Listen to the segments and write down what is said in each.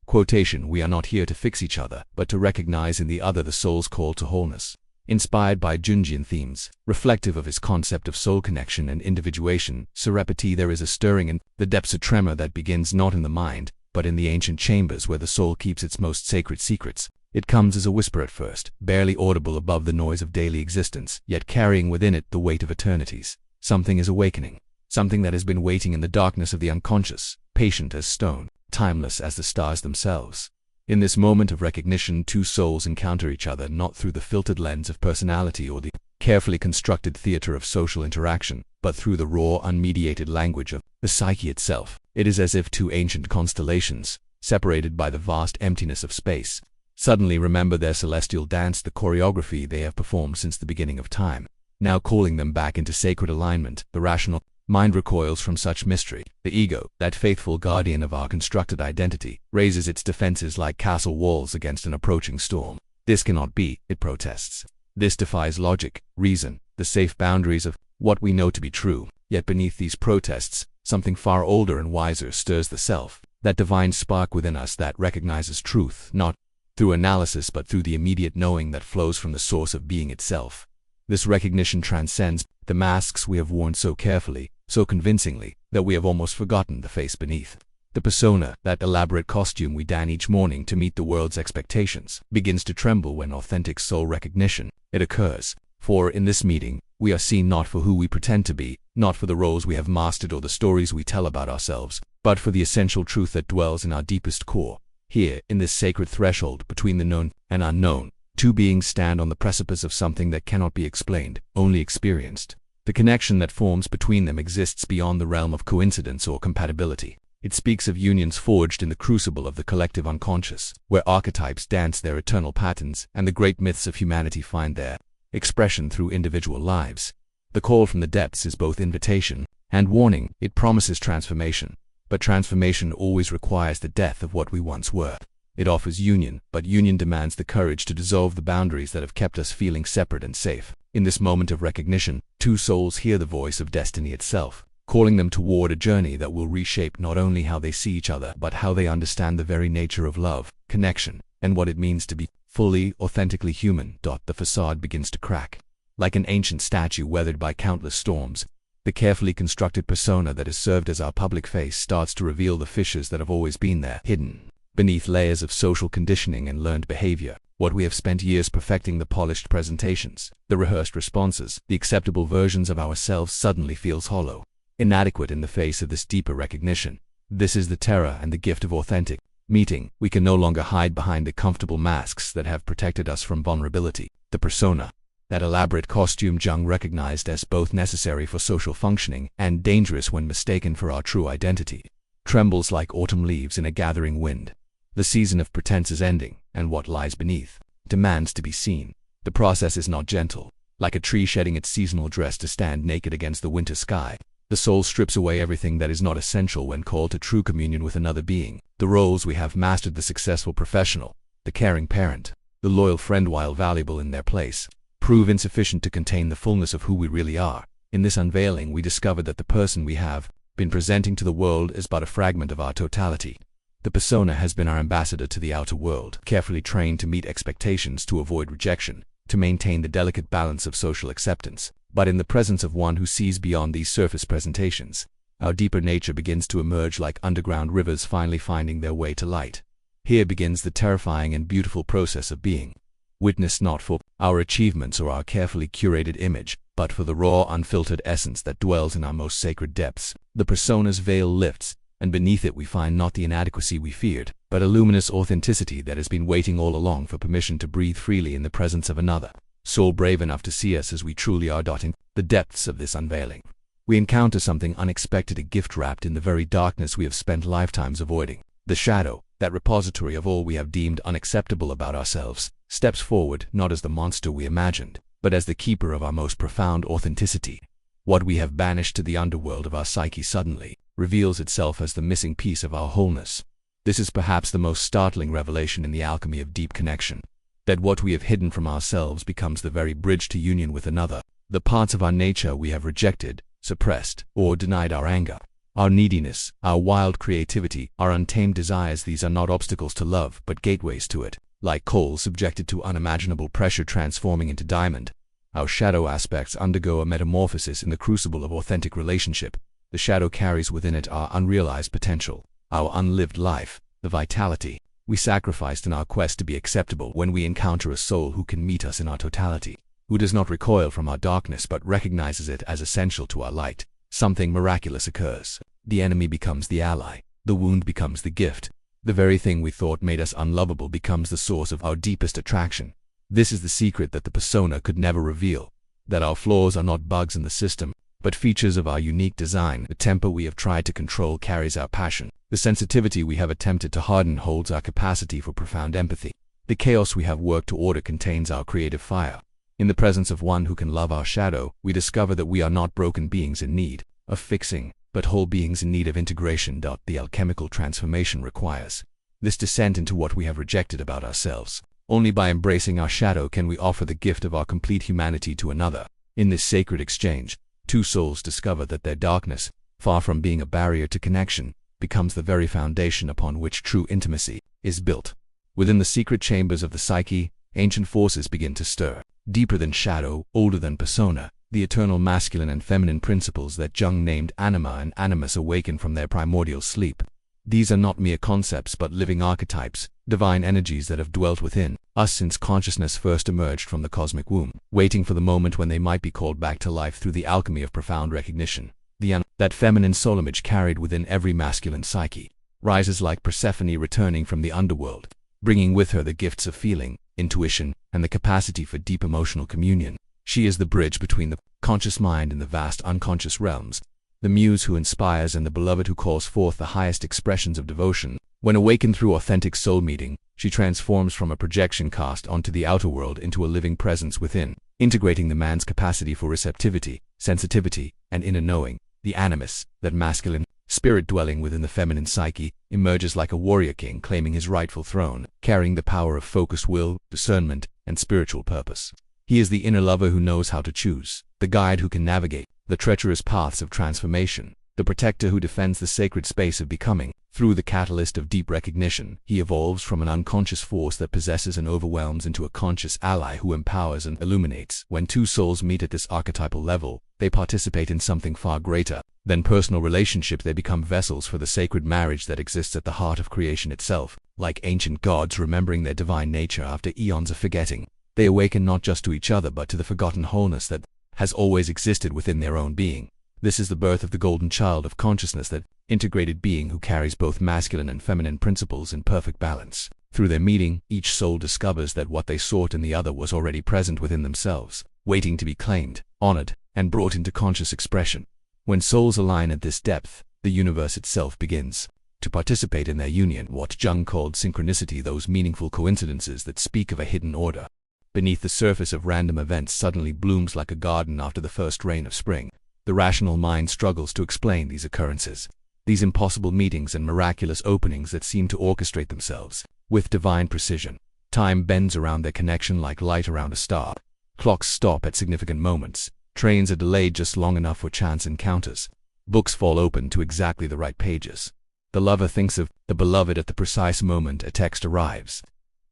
Quotation: we are not here to fix each other, but to recognize in the other the soul's call to wholeness. Inspired by Jungian themes, reflective of his concept of soul connection and individuation, surreptity, there is a stirring in the depths, a tremor that begins not in the mind, but in the ancient chambers where the soul keeps its most sacred secrets. It comes as a whisper at first, barely audible above the noise of daily existence, yet carrying within it the weight of eternities. Something is awakening, something that has been waiting in the darkness of the unconscious, patient as stone, timeless as the stars themselves. In this moment of recognition, two souls encounter each other not through the filtered lens of personality or the carefully constructed theater of social interaction, but through the raw, unmediated language of the psyche itself. It is as if two ancient constellations, separated by the vast emptiness of space, suddenly remember their celestial dance, the choreography they have performed since the beginning of time. Now calling them back into sacred alignment, the rational mind recoils from such mystery. The ego, that faithful guardian of our constructed identity, raises its defenses like castle walls against an approaching storm. This cannot be, it protests. This defies logic, reason, the safe boundaries of what we know to be true. Yet beneath these protests, something far older and wiser stirs the self, that divine spark within us that recognizes truth, not through analysis but through the immediate knowing that flows from the source of being itself. This recognition transcends the masks we have worn so carefully, so convincingly, that we have almost forgotten the face beneath. The persona, that elaborate costume we don each morning to meet the world's expectations, begins to tremble when authentic soul recognition it occurs. For in this meeting, we are seen not for who we pretend to be, not for the roles we have mastered or the stories we tell about ourselves, but for the essential truth that dwells in our deepest core. Here, in this sacred threshold between the known and unknown, two beings stand on the precipice of something that cannot be explained, only experienced. The connection that forms between them exists beyond the realm of coincidence or compatibility. It speaks of unions forged in the crucible of the collective unconscious, where archetypes dance their eternal patterns and the great myths of humanity find their expression through individual lives. The call from the depths is both invitation and warning. It promises transformation, but transformation always requires the death of what we once were. It offers union, but union demands the courage to dissolve the boundaries that have kept us feeling separate and safe. In this moment of recognition, two souls hear the voice of destiny itself, calling them toward a journey that will reshape not only how they see each other, but how they understand the very nature of love, connection, and what it means to be fully, authentically human. The facade begins to crack. Like an ancient statue weathered by countless storms, the carefully constructed persona that has served as our public face starts to reveal the fissures that have always been there, hidden beneath layers of social conditioning and learned behavior. What we have spent years perfecting, the polished presentations, the rehearsed responses, the acceptable versions of ourselves, suddenly feels hollow, inadequate in the face of this deeper recognition. This is the terror and the gift of authentic meeting. We can no longer hide behind the comfortable masks that have protected us from vulnerability. The persona, that elaborate costume Jung recognized as both necessary for social functioning and dangerous when mistaken for our true identity, trembles like autumn leaves in a gathering wind. The season of pretense is ending, and what lies beneath demands to be seen. The process is not gentle. Like a tree shedding its seasonal dress to stand naked against the winter sky, the soul strips away everything that is not essential when called to true communion with another being. The roles we have mastered, the successful professional, the caring parent, the loyal friend, while valuable in their place, prove insufficient to contain the fullness of who we really are. In this unveiling, we discover that the person we have been presenting to the world is but a fragment of our totality. The persona has been our ambassador to the outer world, carefully trained to meet expectations, to avoid rejection, to maintain the delicate balance of social acceptance. But in the presence of one who sees beyond these surface presentations, our deeper nature begins to emerge like underground rivers finally finding their way to light. Here begins the terrifying and beautiful process of being witnessed not for our achievements or our carefully curated image, but for the raw, unfiltered essence that dwells in our most sacred depths. The persona's veil lifts, and beneath it we find not the inadequacy we feared, but a luminous authenticity that has been waiting all along for permission to breathe freely in the presence of another soul brave enough to see us as we truly are. In the depths of this unveiling, we encounter something unexpected, a gift wrapped in the very darkness we have spent lifetimes avoiding. The shadow, that repository of all we have deemed unacceptable about ourselves, steps forward not as the monster we imagined, but as the keeper of our most profound authenticity. What we have banished to the underworld of our psyche suddenly reveals itself as the missing piece of our wholeness. This is perhaps the most startling revelation in the alchemy of deep connection, that what we have hidden from ourselves becomes the very bridge to union with another. The parts of our nature we have rejected, suppressed, or denied, our anger, Our neediness, our wild creativity, our untamed desires, these are not obstacles to love, but gateways to it. Like coal subjected to unimaginable pressure transforming into diamond, our shadow aspects undergo a metamorphosis in the crucible of authentic relationship. The shadow carries within it our unrealized potential, our unlived life, the vitality we sacrificed in our quest to be acceptable. When we encounter a soul who can meet us in our totality, who does not recoil from our darkness but recognizes it as essential to our light, something miraculous occurs. The enemy becomes the ally, the wound becomes the gift. The very thing we thought made us unlovable becomes the source of our deepest attraction. This is the secret that the persona could never reveal, that our flaws are not bugs in the system, but features of our unique design. The temper we have tried to control carries our passion. The sensitivity we have attempted to harden holds our capacity for profound empathy. The chaos we have worked to order contains our creative fire. In the presence of one who can love our shadow, we discover that we are not broken beings in need of fixing, but whole beings in need of integration. The alchemical transformation requires this descent into what we have rejected about ourselves. Only by embracing our shadow can we offer the gift of our complete humanity to another. In this sacred exchange, two souls discover that their darkness, far from being a barrier to connection, becomes the very foundation upon which true intimacy is built. Within the secret chambers of the psyche, ancient forces begin to stir. Deeper than shadow, older than persona, the eternal masculine and feminine principles that Jung named Anima and Animus awaken from their primordial sleep. These are not mere concepts but living archetypes, divine energies that have dwelt within us since consciousness first emerged from the cosmic womb, waiting for the moment when they might be called back to life through the alchemy of profound recognition. That feminine soul image carried within every masculine psyche rises like Persephone returning from the underworld, bringing with her the gifts of feeling, intuition, and the capacity for deep emotional communion. She is the bridge between the conscious mind and the vast unconscious realms, the muse who inspires and the beloved who calls forth the highest expressions of devotion. When awakened through authentic soul meeting, she transforms from a projection cast onto the outer world into a living presence within, integrating the man's capacity for receptivity, sensitivity, and inner knowing. The animus, that masculine spirit dwelling within the feminine psyche, emerges like a warrior king claiming his rightful throne, carrying the power of focused will, discernment, and spiritual purpose. He is the inner lover who knows how to choose, the guide who can navigate the treacherous paths of transformation, the protector who defends the sacred space of becoming. Through the catalyst of deep recognition, he evolves from an unconscious force that possesses and overwhelms into a conscious ally who empowers and illuminates. When two souls meet at this archetypal level, they participate in something far greater than personal relationship. They become vessels for the sacred marriage that exists at the heart of creation itself. Like ancient gods remembering their divine nature after eons of forgetting, they awaken not just to each other but to the forgotten wholeness that has always existed within their own being. This is the birth of the golden child of consciousness, that integrated being who carries both masculine and feminine principles in perfect balance. Through their meeting, each soul discovers that what they sought in the other was already present within themselves, waiting to be claimed, honored, and brought into conscious expression. When souls align at this depth, the universe itself begins to participate in their union, what Jung called synchronicity, those meaningful coincidences that speak of a hidden order. Beneath the surface of random events suddenly blooms like a garden after the first rain of spring. The rational mind struggles to explain these occurrences, these impossible meetings and miraculous openings that seem to orchestrate themselves with divine precision. Time bends around their connection like light around a star. Clocks stop at significant moments. Trains are delayed just long enough for chance encounters. Books fall open to exactly the right pages. The lover thinks of the beloved at the precise moment a text arrives.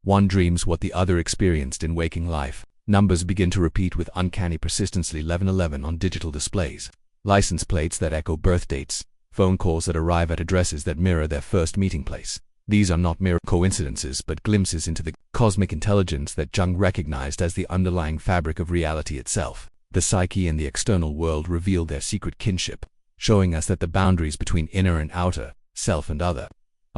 One dreams what the other experienced in waking life. Numbers begin to repeat with uncanny persistency. 1111 on digital displays. License plates that echo birth dates. Phone calls that arrive at addresses that mirror their first meeting place. These are not mere coincidences but glimpses into the cosmic intelligence that Jung recognized as the underlying fabric of reality itself. The psyche and the external world reveal their secret kinship, showing us that the boundaries between inner and outer, self and other,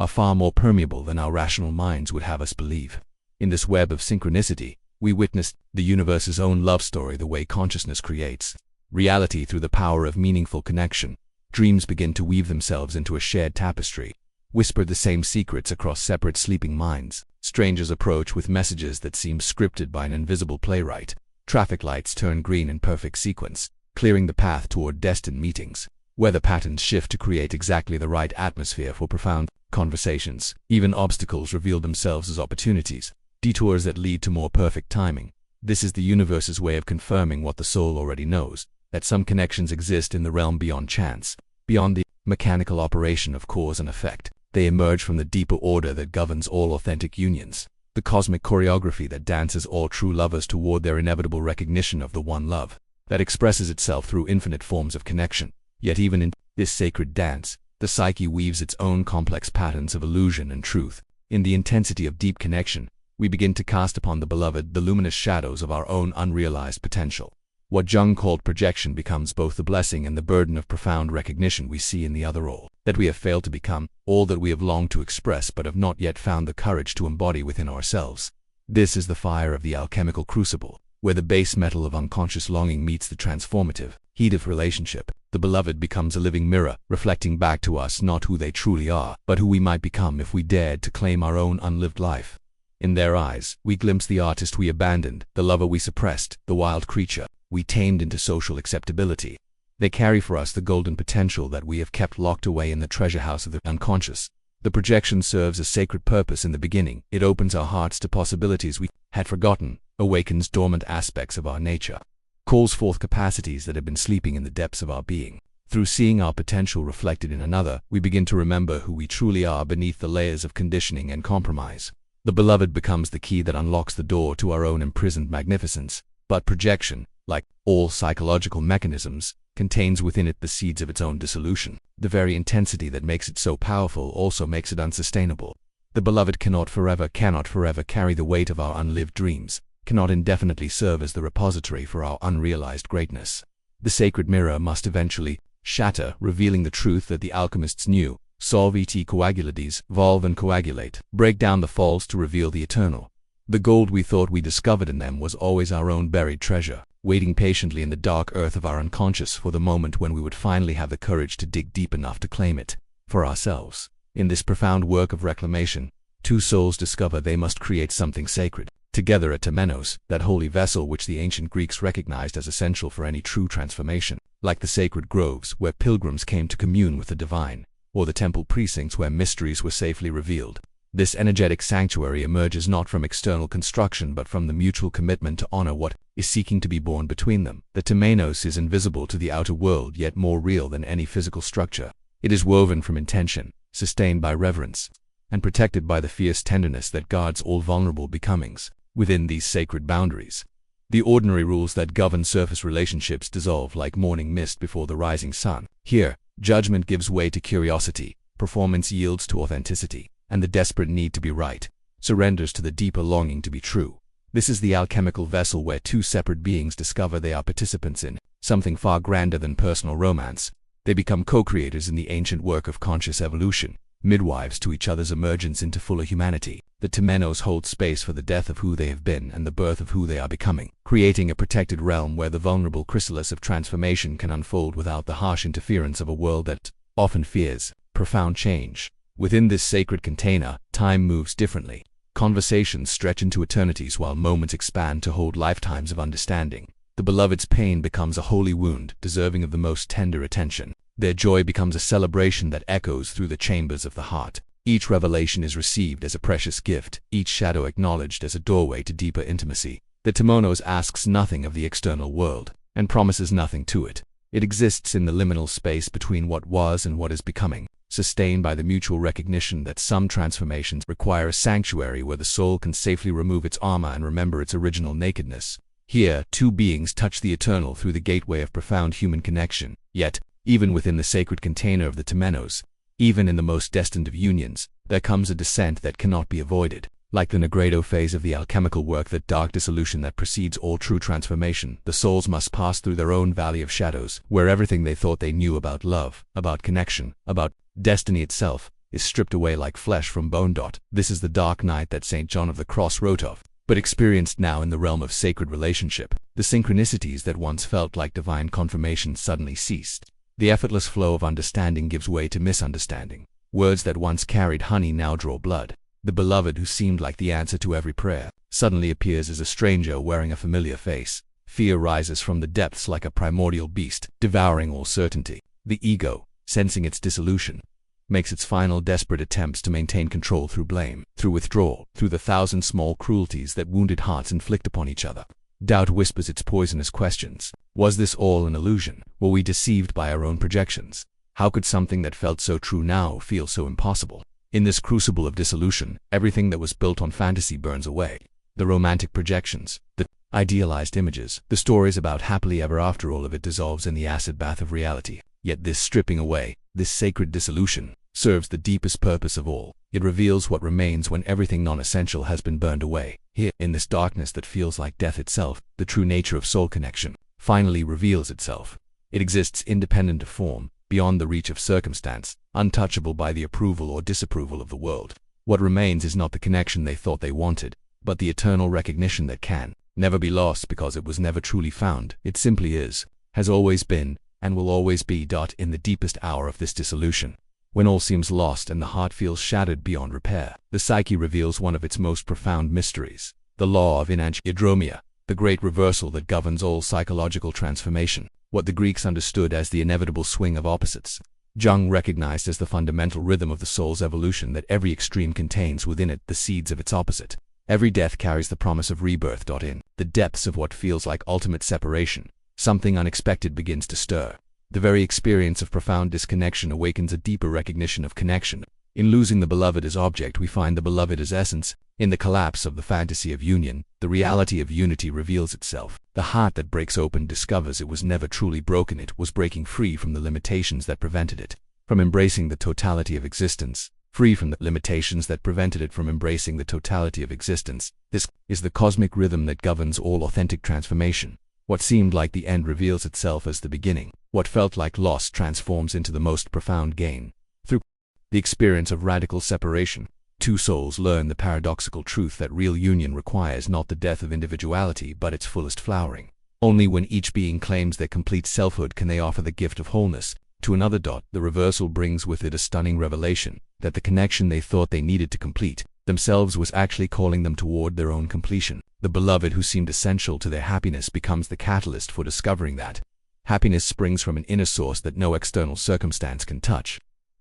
are far more permeable than our rational minds would have us believe. In this web of synchronicity, we witnessed the universe's own love story, the way consciousness creates reality through the power of meaningful connection. Dreams begin to weave themselves into a shared tapestry, whisper the same secrets across separate sleeping minds. Strangers approach with messages that seem scripted by an invisible playwright. Traffic lights turn green in perfect sequence, clearing the path toward destined meetings. Weather patterns shift to create exactly the right atmosphere for profound conversations. Even obstacles reveal themselves as opportunities, detours that lead to more perfect timing. This is the universe's way of confirming what the soul already knows, that some connections exist in the realm beyond chance, beyond the mechanical operation of cause and effect. They emerge from the deeper order that governs all authentic unions, the cosmic choreography that dances all true lovers toward their inevitable recognition of the one love, that expresses itself through infinite forms of connection. Yet even in this sacred dance, the psyche weaves its own complex patterns of illusion and truth. In the intensity of deep connection, we begin to cast upon the beloved the luminous shadows of our own unrealized potential. What Jung called projection becomes both the blessing and the burden of profound recognition we see in the other all that we have failed to become, all that we have longed to express but have not yet found the courage to embody within ourselves. This is the fire of the alchemical crucible, where the base metal of unconscious longing meets the transformative heat of relationship. The beloved becomes a living mirror, reflecting back to us not who they truly are, but who we might become if we dared to claim our own unlived life. In their eyes, we glimpse the artist we abandoned, the lover we suppressed, the wild creature we tamed into social acceptability. They carry for us the golden potential that we have kept locked away in the treasure house of the unconscious. The projection serves a sacred purpose in the beginning. It opens our hearts to possibilities we had forgotten, awakens dormant aspects of our nature, calls forth capacities that have been sleeping in the depths of our being. Through seeing our potential reflected in another, we begin to remember who we truly are beneath the layers of conditioning and compromise. The beloved becomes the key that unlocks the door to our own imprisoned magnificence. But projection, like all psychological mechanisms, contains within it the seeds of its own dissolution. The very intensity that makes it so powerful also makes it unsustainable. The beloved cannot forever carry the weight of our unlived dreams, cannot indefinitely serve as the repository for our unrealized greatness. The sacred mirror must eventually shatter, revealing the truth that the alchemists knew: solve et coagulides, volve and coagulate. Break down the false to reveal the eternal. The gold we thought we discovered in them was always our own buried treasure, waiting patiently in the dark earth of our unconscious for the moment when we would finally have the courage to dig deep enough to claim it for ourselves. In this profound work of reclamation, two souls discover they must create something sacred together at Temenos, that holy vessel which the ancient Greeks recognized as essential for any true transformation. Like the sacred groves where pilgrims came to commune with the divine, or the temple precincts where mysteries were safely revealed, this energetic sanctuary emerges not from external construction but from the mutual commitment to honor what is seeking to be born between them. The Temenos is invisible to the outer world, yet more real than any physical structure. It is woven from intention, sustained by reverence, and protected by the fierce tenderness that guards all vulnerable becomings. Within these sacred boundaries, the ordinary rules that govern surface relationships dissolve like morning mist before the rising sun. Here, judgment gives way to curiosity, performance yields to authenticity, and the desperate need to be right surrenders to the deeper longing to be true. This is the alchemical vessel where two separate beings discover they are participants in something far grander than personal romance. They become co-creators in the ancient work of conscious evolution, midwives to each other's emergence into fuller humanity. The Temenos hold space for the death of who they have been and the birth of who they are becoming, creating a protected realm where the vulnerable chrysalis of transformation can unfold without the harsh interference of a world that often fears profound change. Within this sacred container, time moves differently. Conversations stretch into eternities while moments expand to hold lifetimes of understanding. The beloved's pain becomes a holy wound, deserving of the most tender attention. Their joy becomes a celebration that echoes through the chambers of the heart. Each revelation is received as a precious gift, each shadow acknowledged as a doorway to deeper intimacy. The Temenos asks nothing of the external world, and promises nothing to it. It exists in the liminal space between what was and what is becoming, sustained by the mutual recognition that some transformations require a sanctuary where the soul can safely remove its armor and remember its original nakedness. Here, two beings touch the eternal through the gateway of profound human connection. Yet, even within the sacred container of the Temenos, even in the most destined of unions, there comes a descent that cannot be avoided. Like the Negredo phase of the alchemical work, that dark dissolution that precedes all true transformation, the souls must pass through their own valley of shadows, where everything they thought they knew about love, about connection, about destiny itself, is stripped away like flesh from bone. This is the dark night that St. John of the Cross wrote of, but experienced now in the realm of sacred relationship. The synchronicities that once felt like divine confirmation suddenly ceased. The effortless flow of understanding gives way to misunderstanding. Words that once carried honey now draw blood. The beloved, who seemed like the answer to every prayer, suddenly appears as a stranger wearing a familiar face. Fear rises from the depths like a primordial beast, devouring all certainty. The ego, sensing its dissolution, makes its final desperate attempts to maintain control through blame, through withdrawal, through the thousand small cruelties that wounded hearts inflict upon each other. Doubt whispers its poisonous questions. Was this all an illusion? Were we deceived by our own projections? How could something that felt so true now feel so impossible? In this crucible of dissolution, everything that was built on fantasy burns away. The romantic projections, the idealized images, the stories about happily ever after, all of it dissolves in the acid bath of reality. Yet this stripping away, this sacred dissolution, serves the deepest purpose of all. It reveals what remains when everything non-essential has been burned away. Here, in this darkness that feels like death itself, the true nature of soul connection finally reveals itself. It exists independent of form, beyond the reach of circumstance, untouchable by the approval or disapproval of the world. What remains is not the connection they thought they wanted, but the eternal recognition that can never be lost because it was never truly found. It simply is, has always been, and will always be. In the deepest hour of this dissolution, when all seems lost and the heart feels shattered beyond repair, the psyche reveals one of its most profound mysteries, the law of Individuation, the great reversal that governs all psychological transformation, what the Greeks understood as the inevitable swing of opposites. Jung recognized as the fundamental rhythm of the soul's evolution that every extreme contains within it the seeds of its opposite. Every death carries the promise of rebirth. In the depths of what feels like ultimate separation, something unexpected begins to stir. The very experience of profound disconnection awakens a deeper recognition of connection. In losing the beloved as object, we find the beloved as essence. In the collapse of the fantasy of union, the reality of unity reveals itself. The heart that breaks open discovers it was never truly broken. It was breaking free from the limitations that prevented it from embracing the totality of existence, free from the limitations that prevented it from embracing the totality of existence. This is the cosmic rhythm that governs all authentic transformation. What seemed like the end reveals itself as the beginning. What felt like loss transforms into the most profound gain. Through the experience of radical separation, two souls learn the paradoxical truth that real union requires not the death of individuality but its fullest flowering. Only when each being claims their complete selfhood can they offer the gift of wholeness to another. The reversal brings with it a stunning revelation that the connection they thought they needed to complete themselves was actually calling them toward their own completion. The beloved who seemed essential to their happiness becomes the catalyst for discovering that happiness springs from an inner source that no external circumstance can touch.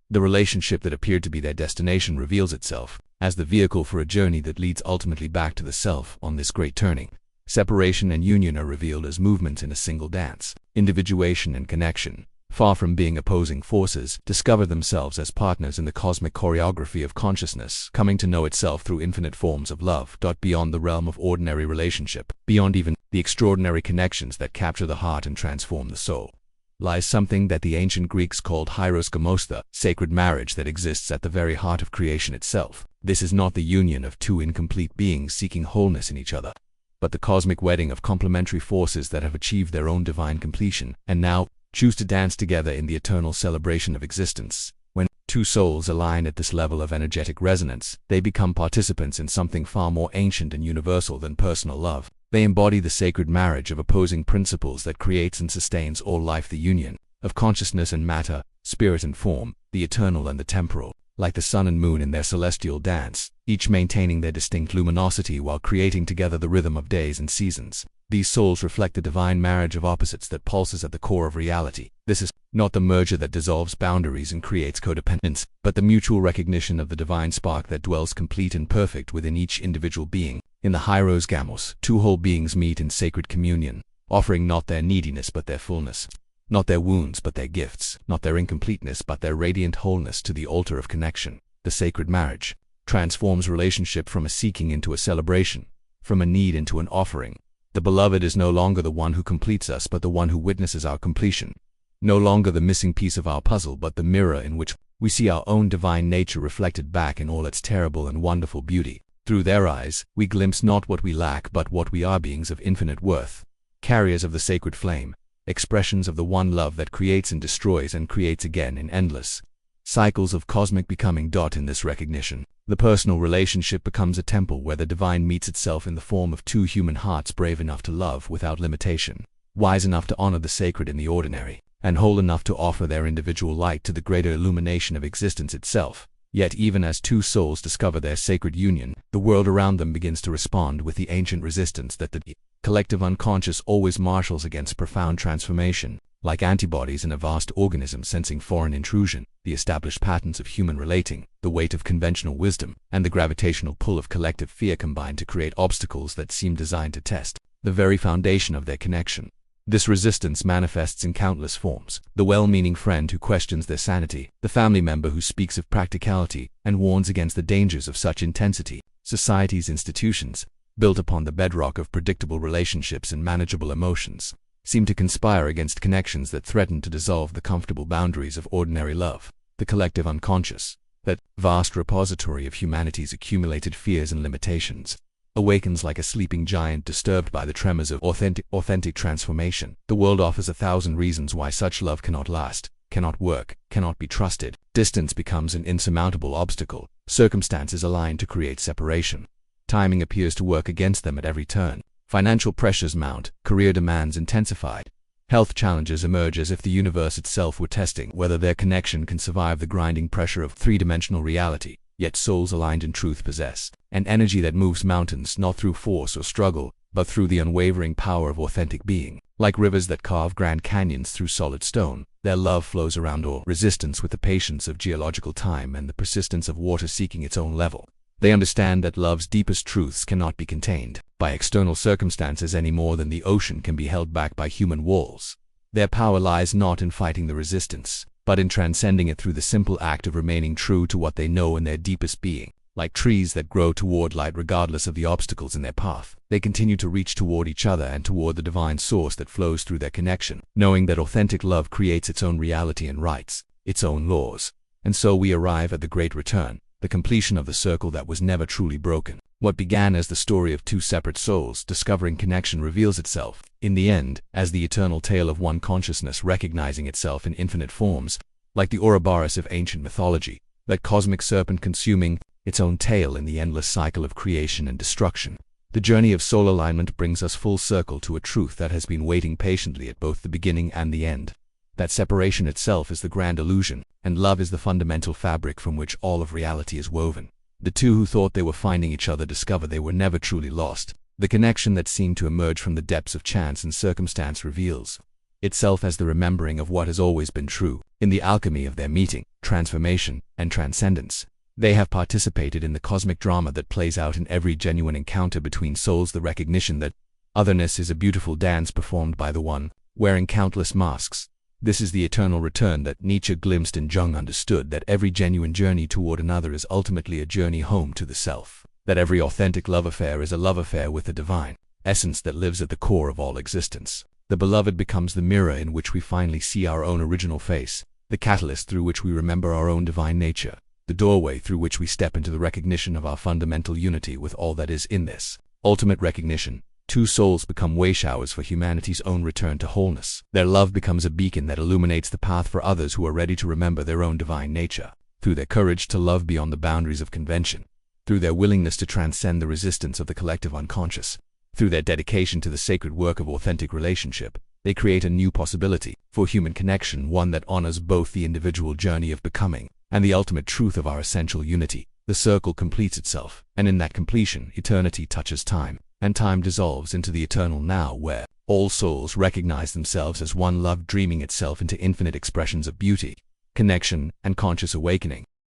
The relationship that appeared to be their destination reveals itself as the vehicle for a journey that leads ultimately back to the self. On this great turning, separation and union are revealed as movements in a single dance. Individuation and connection, far from being opposing forces, discover themselves as partners in the cosmic choreography of consciousness, coming to know itself through infinite forms of love. Beyond the realm of ordinary relationship, beyond even the extraordinary connections that capture the heart and transform the soul, lies something that the ancient Greeks called hieros gamosta, sacred marriage that exists at the very heart of creation itself. This is not the union of two incomplete beings seeking wholeness in each other, but the cosmic wedding of complementary forces that have achieved their own divine completion, and now choose to dance together in the eternal celebration of existence. When two souls align at this level of energetic resonance, they become participants in something far more ancient and universal than personal love. They embody the sacred marriage of opposing principles that creates and sustains all life, the union of consciousness and matter, spirit and form, the eternal and the temporal, like the sun and moon in their celestial dance, each maintaining their distinct luminosity while creating together the rhythm of days and seasons. These souls reflect the divine marriage of opposites that pulses at the core of reality. This is not the merger that dissolves boundaries and creates codependence, but the mutual recognition of the divine spark that dwells complete and perfect within each individual being. In the hieros gamos, two whole beings meet in sacred communion, offering not their neediness but their fullness, not their wounds but their gifts, not their incompleteness but their radiant wholeness to the altar of connection. The sacred marriage transforms relationship from a seeking into a celebration, from a need into an offering. The beloved is no longer the one who completes us but the one who witnesses our completion. No longer the missing piece of our puzzle but the mirror in which we see our own divine nature reflected back in all its terrible and wonderful beauty. Through their eyes, we glimpse not what we lack but what we are, beings of infinite worth, carriers of the sacred flame, expressions of the one love that creates and destroys and creates again in endless cycles of cosmic becoming. In this recognition, the personal relationship becomes a temple where the divine meets itself in the form of two human hearts brave enough to love without limitation, wise enough to honor the sacred in the ordinary, and whole enough to offer their individual light to the greater illumination of existence itself. Yet even as two souls discover their sacred union, the world around them begins to respond with the ancient resistance that the collective unconscious always marshals against profound transformation. Like antibodies in a vast organism sensing foreign intrusion, the established patterns of human relating, the weight of conventional wisdom, and the gravitational pull of collective fear combine to create obstacles that seem designed to test the very foundation of their connection. This resistance manifests in countless forms: the well-meaning friend who questions their sanity, the family member who speaks of practicality and warns against the dangers of such intensity. Society's institutions, built upon the bedrock of predictable relationships and manageable emotions, seem to conspire against connections that threaten to dissolve the comfortable boundaries of ordinary love. The collective unconscious, that vast repository of humanity's accumulated fears and limitations, awakens like a sleeping giant disturbed by the tremors of authentic transformation. The world offers 1,000 reasons why such love cannot last, cannot work, cannot be trusted. Distance becomes an insurmountable obstacle. Circumstances align to create separation. Timing appears to work against them at every turn. Financial pressures mount, career demands intensified. Health challenges emerge as if the universe itself were testing whether their connection can survive the grinding pressure of three-dimensional reality. Yet souls aligned in truth possess an energy that moves mountains not through force or struggle, but through the unwavering power of authentic being. Like rivers that carve grand canyons through solid stone, their love flows around all resistance with the patience of geological time and the persistence of water seeking its own level. They understand that love's deepest truths cannot be contained by external circumstances any more than the ocean can be held back by human walls. Their power lies not in fighting the resistance, but in transcending it through the simple act of remaining true to what they know in their deepest being. Like trees that grow toward light regardless of the obstacles in their path, they continue to reach toward each other and toward the divine source that flows through their connection, knowing that authentic love creates its own reality and rights, its own laws. And so we arrive at the great return, the completion of the circle that was never truly broken. What began as the story of two separate souls discovering connection reveals itself, in the end, as the eternal tale of one consciousness recognizing itself in infinite forms, like the Ouroboros of ancient mythology, that cosmic serpent consuming its own tail in the endless cycle of creation and destruction. The journey of soul alignment brings us full circle to a truth that has been waiting patiently at both the beginning and the end. That separation itself is the grand illusion, and love is the fundamental fabric from which all of reality is woven. The two who thought they were finding each other discover they were never truly lost. The connection that seemed to emerge from the depths of chance and circumstance reveals itself as the remembering of what has always been true. In the alchemy of their meeting, transformation, and transcendence, they have participated in the cosmic drama that plays out in every genuine encounter between souls, the recognition that otherness is a beautiful dance performed by the one, wearing countless masks. This is the eternal return that Nietzsche glimpsed and Jung understood, that every genuine journey toward another is ultimately a journey home to the self, that every authentic love affair is a love affair with the divine essence that lives at the core of all existence. The beloved becomes the mirror in which we finally see our own original face, the catalyst through which we remember our own divine nature, the doorway through which we step into the recognition of our fundamental unity with all that is in this ultimate recognition. Two souls become wayshowers for humanity's own return to wholeness. Their love becomes a beacon that illuminates the path for others who are ready to remember their own divine nature. Through their courage to love beyond the boundaries of convention, through their willingness to transcend the resistance of the collective unconscious, through their dedication to the sacred work of authentic relationship, they create a new possibility for human connection, one that honors both the individual journey of becoming and the ultimate truth of our essential unity. The circle completes itself, and in that completion, eternity touches time, and time dissolves into the eternal now, where all souls recognize themselves as one love, dreaming itself into infinite expressions of beauty, connection, and conscious awakening.